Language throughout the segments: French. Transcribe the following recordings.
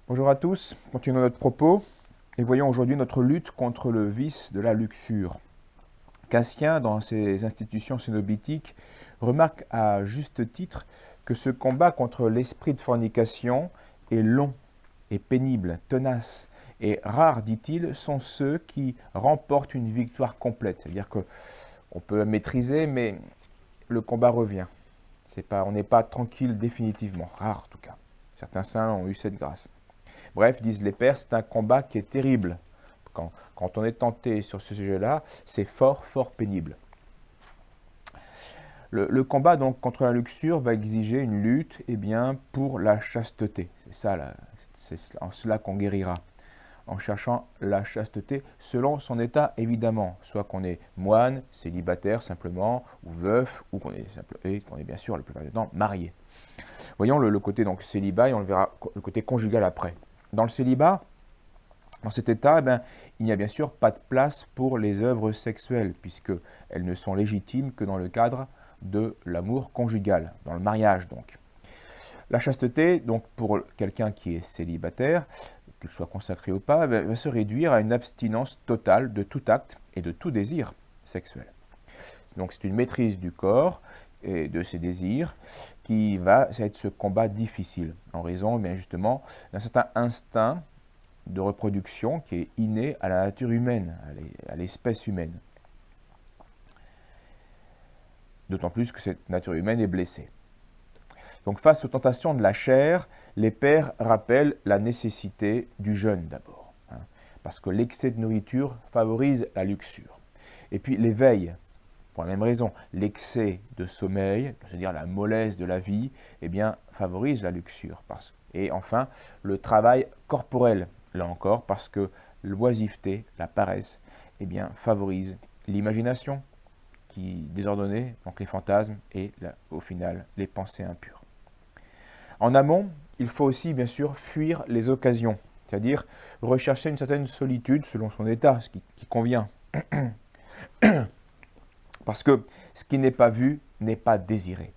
Bonjour à tous, continuons notre propos et voyons aujourd'hui notre lutte contre le vice de la luxure. Cassien, dans ses institutions cénobitiques, remarque à juste titre que ce combat contre l'esprit de fornication est long et pénible, tenace, et rares, dit-il, sont ceux qui remportent une victoire complète. C'est-à-dire qu'on peut maîtriser, mais le combat revient. On n'est pas tranquille définitivement, rare en tout cas. Certains saints ont eu cette grâce. Bref, disent les pères, c'est un combat qui est terrible. Quand on est tenté sur ce sujet-là, c'est fort, fort pénible. Le combat donc contre la luxure va exiger une lutte pour la chasteté. C'est en cela qu'on guérira, en cherchant la chasteté selon son état évidemment, soit qu'on est moine, célibataire simplement, ou veuf, ou qu'on est bien sûr la plupart du temps marié. Voyons le côté donc célibat et on le verra le côté conjugal après. Dans le célibat, dans cet état, il n'y a bien sûr pas de place pour les œuvres sexuelles, puisqu'elles ne sont légitimes que dans le cadre de l'amour conjugal, dans le mariage donc. La chasteté, donc pour quelqu'un qui est célibataire, qu'il soit consacré ou pas, va se réduire à une abstinence totale de tout acte et de tout désir sexuel. Donc c'est une maîtrise du corps et de ses désirs ça va être ce combat difficile, en raison justement d'un certain instinct de reproduction qui est inné à la nature humaine, à l'espèce humaine. D'autant plus que cette nature humaine est blessée. Donc face aux tentations de la chair, les pères rappellent la nécessité du jeûne d'abord, parce que l'excès de nourriture favorise la luxure. Et puis l'éveil, pour la même raison, l'excès de sommeil, c'est-à-dire la mollesse de la vie, favorise la luxure. Et enfin, le travail corporel, là encore, parce que l'oisiveté, la paresse, favorise l'imagination qui désordonnée, donc les fantasmes et au final les pensées impures. En amont, il faut aussi bien sûr fuir les occasions, c'est-à-dire rechercher une certaine solitude selon son état, ce qui convient. Parce que ce qui n'est pas vu n'est pas désiré.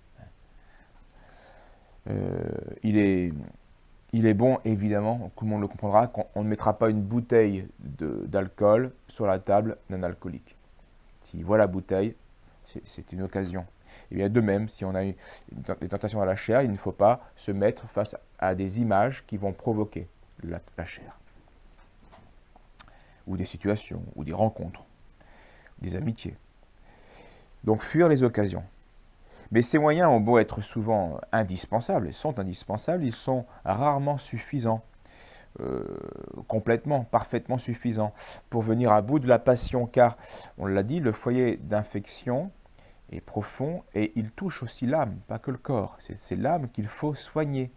Il est bon, évidemment, tout le monde le comprendra, qu'on ne mettra pas une bouteille d'alcool sur la table d'un alcoolique. S'il voit la bouteille, c'est une occasion. Et bien de même, si on a des tentations à la chair, il ne faut pas se mettre face à des images qui vont provoquer la chair. Ou des situations, ou des rencontres, des amitiés. Donc fuir les occasions. Mais ces moyens ont beau être souvent indispensables, ils sont rarement suffisants, complètement, parfaitement suffisants, pour venir à bout de la passion, car, on l'a dit, le foyer d'infection est profond et il touche aussi l'âme, pas que le corps. C'est l'âme qu'il faut soigner,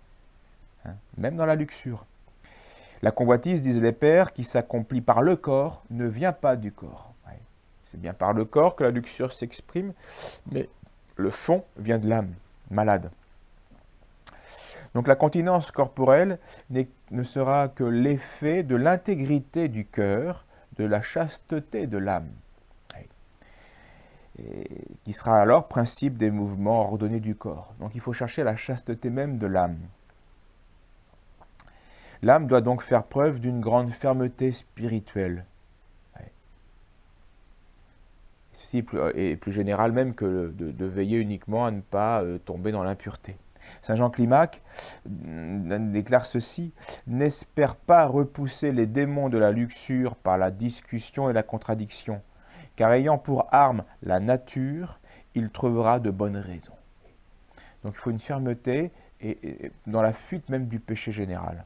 même dans la luxure. La convoitise, disent les pères, qui s'accomplit par le corps, ne vient pas du corps. C'est bien par le corps que la luxure s'exprime, mais le fond vient de l'âme, malade. Donc la continence corporelle ne sera que l'effet de l'intégrité du cœur, de la chasteté de l'âme, qui sera alors principe des mouvements ordonnés du corps. Donc il faut chercher la chasteté même de l'âme. L'âme doit donc faire preuve d'une grande fermeté spirituelle. Ceci est plus général même que de veiller uniquement à ne pas tomber dans l'impureté. Saint Jean Climac déclare ceci: « N'espère pas repousser les démons de la luxure par la discussion et la contradiction, car ayant pour arme la nature, il trouvera de bonnes raisons. » Donc il faut une fermeté et dans la fuite même du péché général.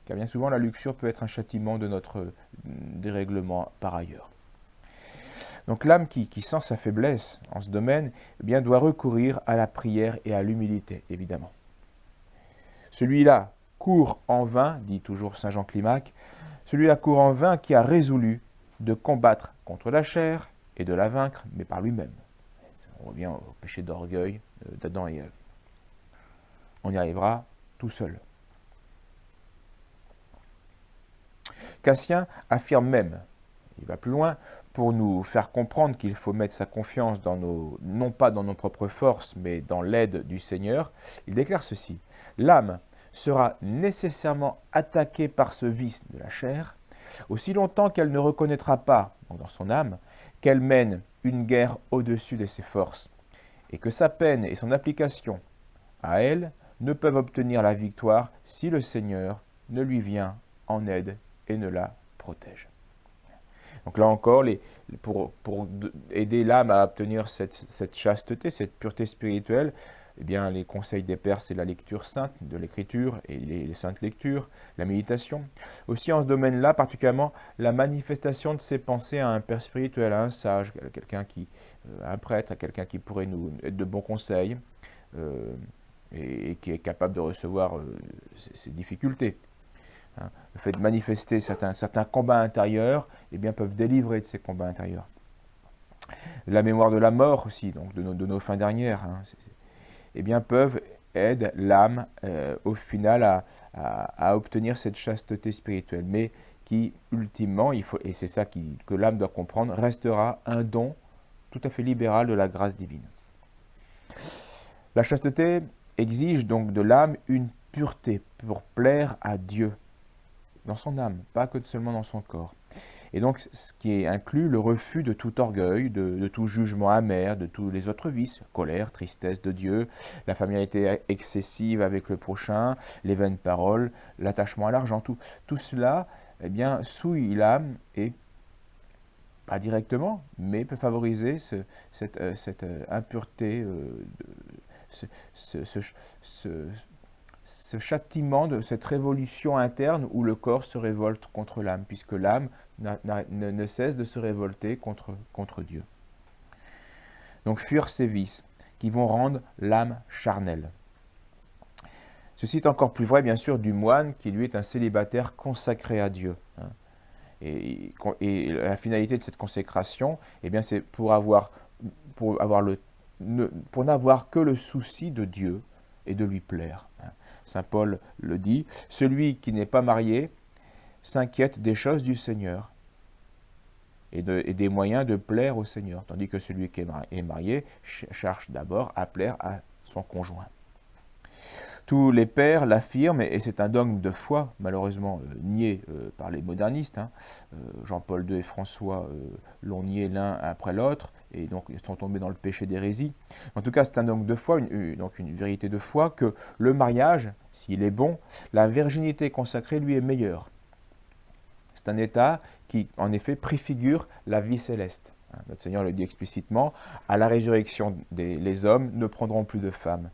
Car bien souvent la luxure peut être un châtiment de notre dérèglement par ailleurs. Donc l'âme qui sent sa faiblesse en ce domaine, doit recourir à la prière et à l'humilité, évidemment. Celui-là court en vain, dit toujours saint Jean Climac, celui-là court en vain qui a résolu de combattre contre la chair et de la vaincre, mais par lui-même. On revient au péché d'orgueil d'Adam et Ève. On y arrivera tout seul. Cassien affirme même, il va plus loin, pour nous faire comprendre qu'il faut mettre sa confiance non pas dans nos propres forces, mais dans l'aide du Seigneur, il déclare ceci: « L'âme sera nécessairement attaquée par ce vice de la chair, aussi longtemps qu'elle ne reconnaîtra pas, donc dans son âme, qu'elle mène une guerre au-dessus de ses forces, et que sa peine et son application à elle ne peuvent obtenir la victoire si le Seigneur ne lui vient en aide et ne la protège. Donc là encore, pour aider l'âme à obtenir cette chasteté, cette pureté spirituelle, eh bien, les conseils des pères, c'est la lecture sainte de l'écriture et les saintes lectures, la méditation. Aussi en ce domaine-là, particulièrement, la manifestation de ses pensées à un père spirituel, à un sage, à quelqu'un un prêtre, à quelqu'un qui pourrait nous être de bons conseils et qui est capable de recevoir ces difficultés. Hein. Le fait de manifester certains combats intérieurs, eh bien, peuvent délivrer de ces combats intérieurs. La mémoire de la mort aussi, donc de nos fins dernières, hein, eh bien, peuvent aider l'âme au final à obtenir cette chasteté spirituelle, mais qui ultimement, et c'est ça que l'âme doit comprendre, restera un don tout à fait libéral de la grâce divine. La chasteté exige donc de l'âme une pureté pour plaire à Dieu dans son âme, pas que seulement dans son corps. Et donc, ce qui inclut le refus de tout orgueil, de tout jugement amer, de tous les autres vices, colère, tristesse de Dieu, la familiarité excessive avec le prochain, les vaines paroles, l'attachement à l'argent, tout cela, eh bien, souille l'âme et, pas directement, mais peut favoriser cette impureté, ce châtiment de cette révolution interne où le corps se révolte contre l'âme, puisque l'âme ne cesse de se révolter contre Dieu. Donc fuir ces vices qui vont rendre l'âme charnelle. Ceci est encore plus vrai, bien sûr, du moine qui, lui, est un célibataire consacré à Dieu. Hein. Et la finalité de cette consécration, eh bien, c'est pour n'avoir que le souci de Dieu et de lui plaire. Hein. Saint Paul le dit, « Celui qui n'est pas marié s'inquiète des choses du Seigneur et des moyens de plaire au Seigneur, tandis que celui qui est marié cherche d'abord à plaire à son conjoint. » Tous les pères l'affirment, et c'est un dogme de foi, malheureusement nié par les modernistes. Hein. Jean-Paul II et François l'ont nié l'un après l'autre, et donc ils sont tombés dans le péché d'hérésie. En tout cas, c'est un dogme de foi, donc une vérité de foi, que le mariage, s'il est bon, la virginité consacrée lui est meilleure. C'est un état qui, en effet, préfigure la vie céleste. Notre Seigneur le dit explicitement, à la résurrection, les hommes ne prendront plus de femmes.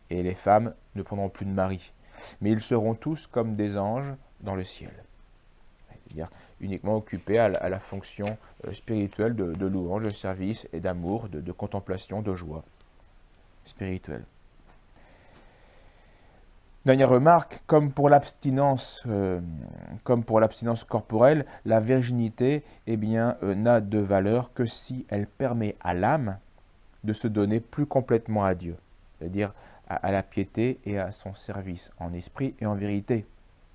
Et les femmes ne prendront plus de mari. Mais ils seront tous comme des anges dans le ciel. C'est-à-dire uniquement occupés à la fonction spirituelle de louange, de service et d'amour, de contemplation, de joie spirituelle. Dernière remarque, comme pour l'abstinence corporelle, la virginité eh bien, n'a de valeur que si elle permet à l'âme de se donner plus complètement à Dieu. C'est-à-dire à la piété et à son service, en esprit et en vérité.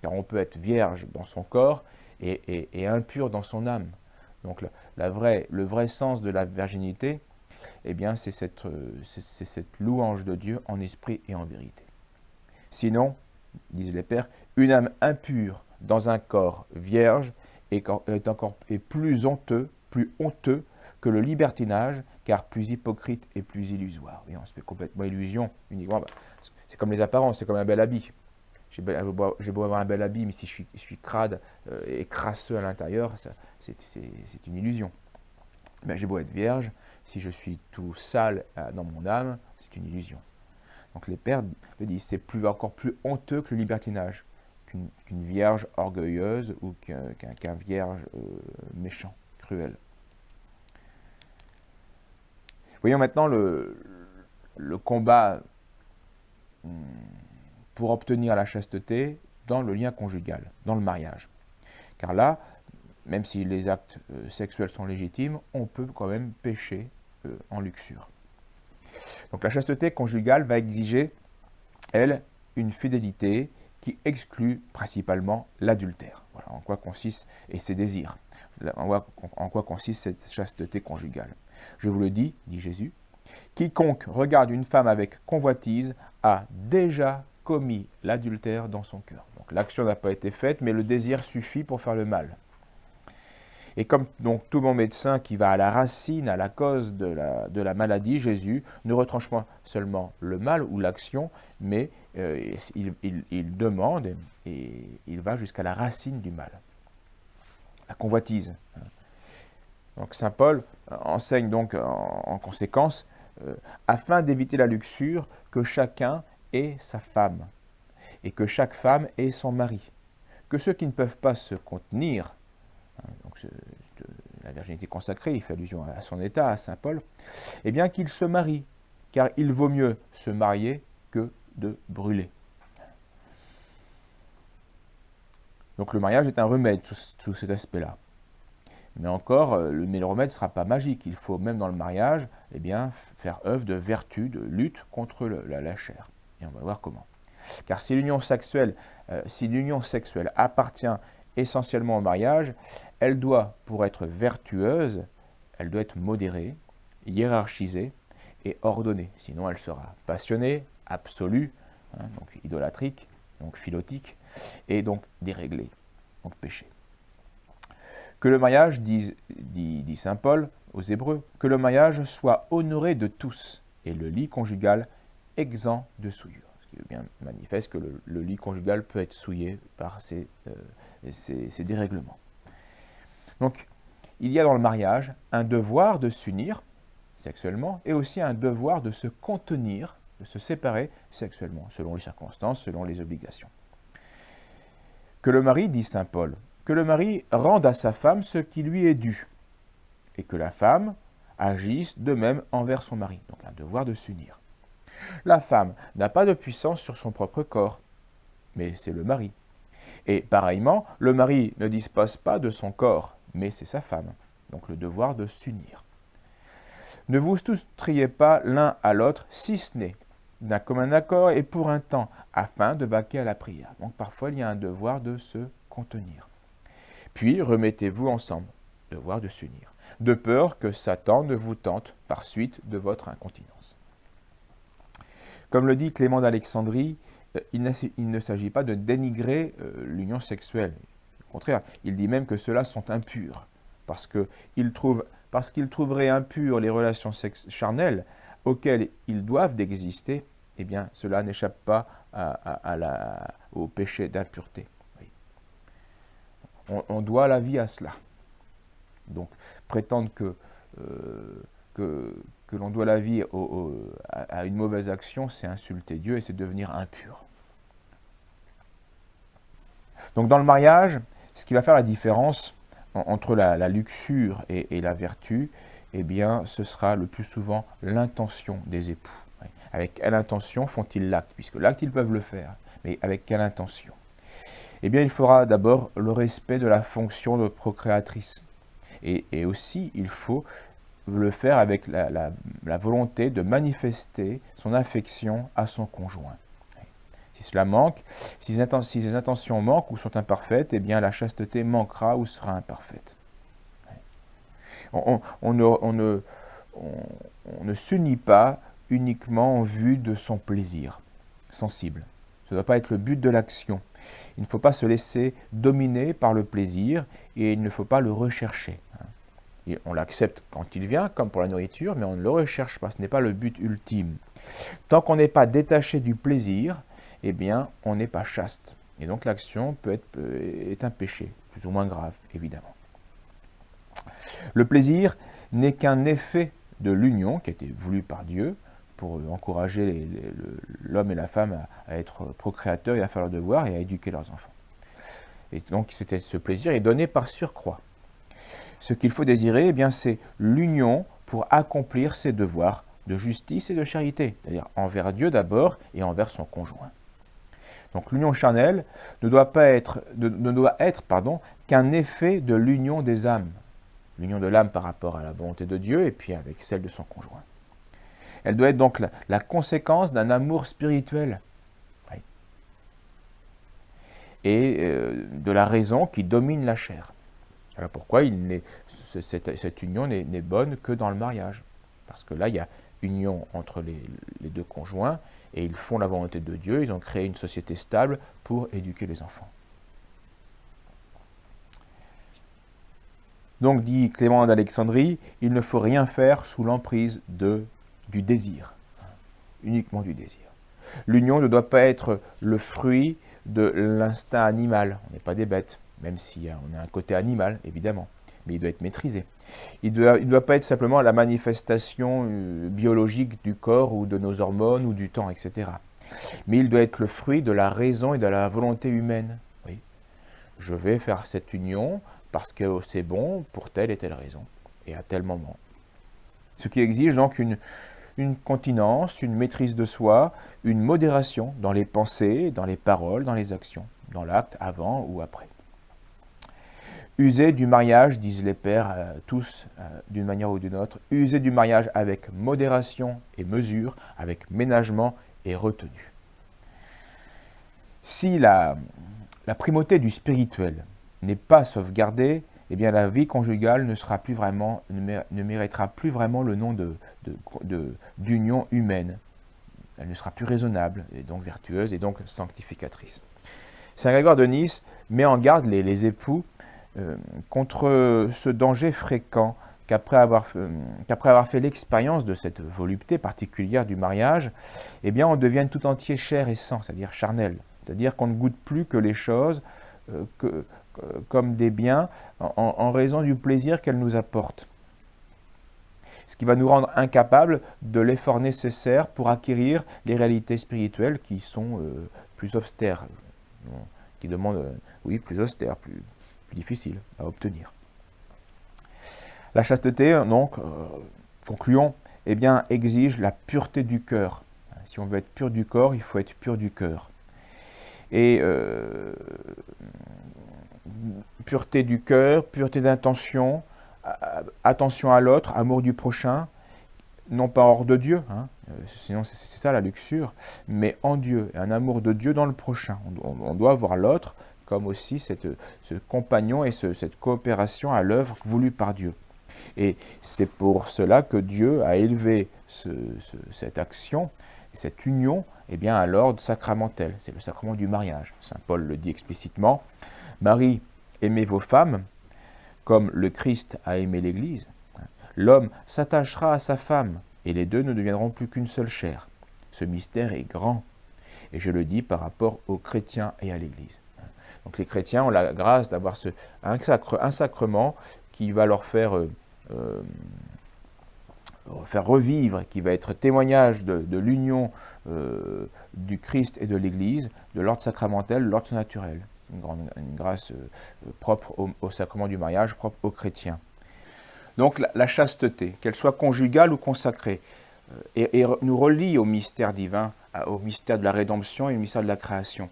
Car on peut être vierge dans son corps et impur dans son âme. Donc le vrai sens de la virginité, eh bien, c'est cette louange de Dieu en esprit et en vérité. Sinon, disent les pères, une âme impure dans un corps vierge est plus honteux que le libertinage, car plus hypocrite et plus illusoire. Et on se fait complètement illusion, uniquement. C'est comme les apparences, c'est comme un bel habit. J'ai beau avoir un bel habit, mais si je suis crade et crasseux à l'intérieur, c'est une illusion. Ben, j'ai beau être vierge, si je suis tout sale dans mon âme, c'est une illusion. Donc les pères le disent, c'est encore plus honteux que le libertinage, qu'une vierge orgueilleuse ou qu'un vierge méchant, cruel. Voyons maintenant le combat pour obtenir la chasteté dans le lien conjugal, dans le mariage. Car là, même si les actes sexuels sont légitimes, on peut quand même pécher en luxure. Donc la chasteté conjugale va exiger, elle, une fidélité qui exclut principalement l'adultère. Voilà en quoi consiste, et ses désirs, en quoi consiste cette chasteté conjugale. Je vous le dis, dit Jésus, quiconque regarde une femme avec convoitise a déjà commis l'adultère dans son cœur. Donc l'action n'a pas été faite, mais le désir suffit pour faire le mal. Et comme donc tout bon médecin qui va à la racine, à la cause de la maladie, Jésus ne retranche pas seulement le mal ou l'action, mais il demande et il va jusqu'à la racine du mal, la convoitise. Donc saint Paul enseigne donc en conséquence, afin d'éviter la luxure, que chacun ait sa femme, et que chaque femme ait son mari, que ceux qui ne peuvent pas se contenir, donc la virginité consacrée, il fait allusion à son état, à saint Paul, eh bien qu'ils se marient, car il vaut mieux se marier que de brûler. Donc le mariage est un remède sous cet aspect-là. Mais encore, le remède ne sera pas magique. Il faut même dans le mariage eh bien, faire œuvre de vertu, de lutte contre la chair. Et on va voir comment. Car si l'union sexuelle appartient essentiellement au mariage, elle doit, pour être vertueuse, elle doit être modérée, hiérarchisée et ordonnée. Sinon, elle sera passionnée, absolue, donc idolâtrique, donc philotique, et donc déréglée, donc péché. Que le mariage, dit saint Paul aux Hébreux, que le mariage soit honoré de tous et le lit conjugal exempt de souillure. Ce qui est bien manifeste que le lit conjugal peut être souillé par ces dérèglements. Donc, il y a dans le mariage un devoir de s'unir sexuellement et aussi un devoir de se contenir, de se séparer sexuellement, selon les circonstances, selon les obligations. Que le mari, dit saint Paul, que le mari rende à sa femme ce qui lui est dû, et que la femme agisse de même envers son mari. Donc un devoir de s'unir. La femme n'a pas de puissance sur son propre corps, mais c'est le mari. Et pareillement, le mari ne dispose pas de son corps, mais c'est sa femme. Donc le devoir de s'unir. Ne vous soustriez pas l'un à l'autre, si ce n'est d'un commun accord et pour un temps, afin de vaquer à la prière. Donc parfois, il y a un devoir de se contenir. Puis remettez-vous ensemble, devoir de s'unir, de peur que Satan ne vous tente par suite de votre incontinence. Comme le dit Clément d'Alexandrie, il ne s'agit pas de dénigrer l'union sexuelle. Au contraire, il dit même que ceux-là sont impurs, parce qu'ils trouveraient impures les relations charnelles auxquelles ils doivent d'exister, eh bien, cela n'échappe pas au péché d'impureté. On doit la vie à cela. Donc, prétendre que l'on doit la vie à une mauvaise action, c'est insulter Dieu et c'est devenir impur. Donc, dans le mariage, ce qui va faire la différence entre la luxure et la vertu, eh bien, ce sera le plus souvent l'intention des époux. Avec quelle intention font-ils l'acte? Puisque l'acte, ils peuvent le faire, mais avec quelle intention? Eh bien, il faudra d'abord le respect de la fonction de procréatrice. Et aussi, il faut le faire avec la volonté de manifester son affection à son conjoint. Si cela manque, si ces intentions manquent ou sont imparfaites, eh bien, la chasteté manquera ou sera imparfaite. On ne s'unit pas uniquement en vue de son plaisir sensible. Ce ne doit pas être le but de l'action. Il ne faut pas se laisser dominer par le plaisir et il ne faut pas le rechercher. Et on l'accepte quand il vient, comme pour la nourriture, mais on ne le recherche pas. Ce n'est pas le but ultime. Tant qu'on n'est pas détaché du plaisir, eh bien, on n'est pas chaste. Et donc l'action est un péché, plus ou moins grave, évidemment. Le plaisir n'est qu'un effet de l'union qui a été voulu par Dieu pour encourager l'homme et la femme à être procréateurs et à faire leurs devoirs et à éduquer leurs enfants. Et donc ce plaisir est donné par surcroît. Ce qu'il faut désirer, eh bien, c'est l'union pour accomplir ses devoirs de justice et de charité, c'est-à-dire envers Dieu d'abord et envers son conjoint. Donc l'union charnelle ne doit être qu'un effet de l'union des âmes. L'union de l'âme par rapport à la volonté de Dieu et puis avec celle de son conjoint. Elle doit être donc la conséquence d'un amour spirituel. Oui. Et de la raison qui domine la chair. Voilà pourquoi cette union n'est bonne que dans le mariage. Parce que là, il y a union entre les deux conjoints et ils font la volonté de Dieu, ils ont créé une société stable pour éduquer les enfants. Donc, dit Clément d'Alexandrie, il ne faut rien faire sous l'emprise du désir, uniquement du désir. L'union ne doit pas être le fruit de l'instinct animal. On n'est pas des bêtes, même si on a un côté animal, évidemment, mais il doit être maîtrisé. Il ne doit pas être simplement la manifestation biologique du corps ou de nos hormones ou du temps, etc. Mais il doit être le fruit de la raison et de la volonté humaine. Oui. Je vais faire cette union parce que c'est bon pour telle et telle raison, et à tel moment. Ce qui exige donc une continence, une maîtrise de soi, une modération dans les pensées, dans les paroles, dans les actions, dans l'acte, avant ou après. User du mariage, disent les pères, tous d'une manière ou d'une autre, user du mariage avec modération et mesure, avec ménagement et retenue. Si la primauté du spirituel n'est pas sauvegardée, eh bien la vie conjugale ne méritera plus vraiment le nom d'union humaine. Elle ne sera plus raisonnable, et donc vertueuse, et donc sanctificatrice. Saint Grégoire de Nice met en garde les époux contre ce danger fréquent qu'après avoir fait l'expérience de cette volupté particulière du mariage, eh bien on devienne tout entier chair et sang, c'est-à-dire charnel. C'est-à-dire qu'on ne goûte plus que les choses comme des biens en raison du plaisir qu'elles nous apportent. Ce qui va nous rendre incapables de l'effort nécessaire pour acquérir les réalités spirituelles qui sont plus austères, qui demandent, plus austères, plus difficiles à obtenir. La chasteté, donc, concluons, eh bien, exige la pureté du cœur. Si on veut être pur du corps, il faut être pur du cœur. Et pureté du cœur, pureté d'intention, attention à l'autre, amour du prochain, non pas hors de Dieu, sinon c'est ça la luxure, mais en Dieu, un amour de Dieu dans le prochain. On doit voir l'autre comme aussi ce compagnon et cette coopération à l'œuvre voulue par Dieu. Et c'est pour cela que Dieu a élevé cette action, cette union, eh bien, à l'ordre sacramentel. C'est le sacrement du mariage. Saint Paul le dit explicitement. Marie, aimez vos femmes, comme le Christ a aimé l'Église. L'homme s'attachera à sa femme, et les deux ne deviendront plus qu'une seule chair. Ce mystère est grand, et je le dis par rapport aux chrétiens et à l'Église. Donc les chrétiens ont la grâce d'avoir un sacrement qui va leur faire revivre, qui va être témoignage de l'union du Christ et de l'Église, de l'ordre sacramentel, l'ordre surnaturel. Une grâce propre au sacrement du mariage, propre aux chrétiens. Donc la chasteté, qu'elle soit conjugale ou consacrée, et nous relie au mystère divin, au mystère de la rédemption et au mystère de la création.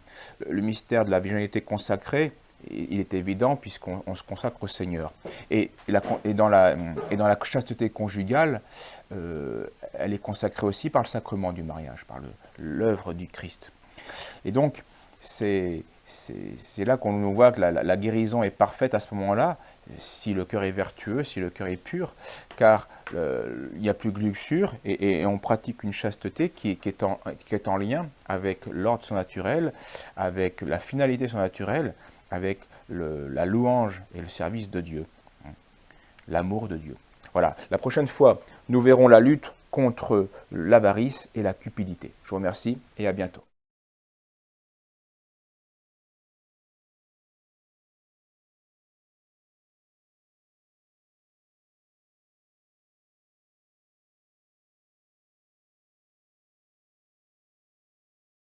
Le mystère de la virginité consacrée, il est évident puisqu'on se consacre au Seigneur. Et dans la chasteté conjugale, elle est consacrée aussi par le sacrement du mariage, par l'œuvre du Christ. Et donc, c'est là qu'on voit que la guérison est parfaite à ce moment-là, si le cœur est vertueux, si le cœur est pur, car il n'y a plus que luxure et on pratique une chasteté qui est en lien avec l'ordre surnaturel, avec la finalité surnaturelle, avec la louange et le service de Dieu, l'amour de Dieu. Voilà, la prochaine fois, nous verrons la lutte contre l'avarice et la cupidité. Je vous remercie et à bientôt.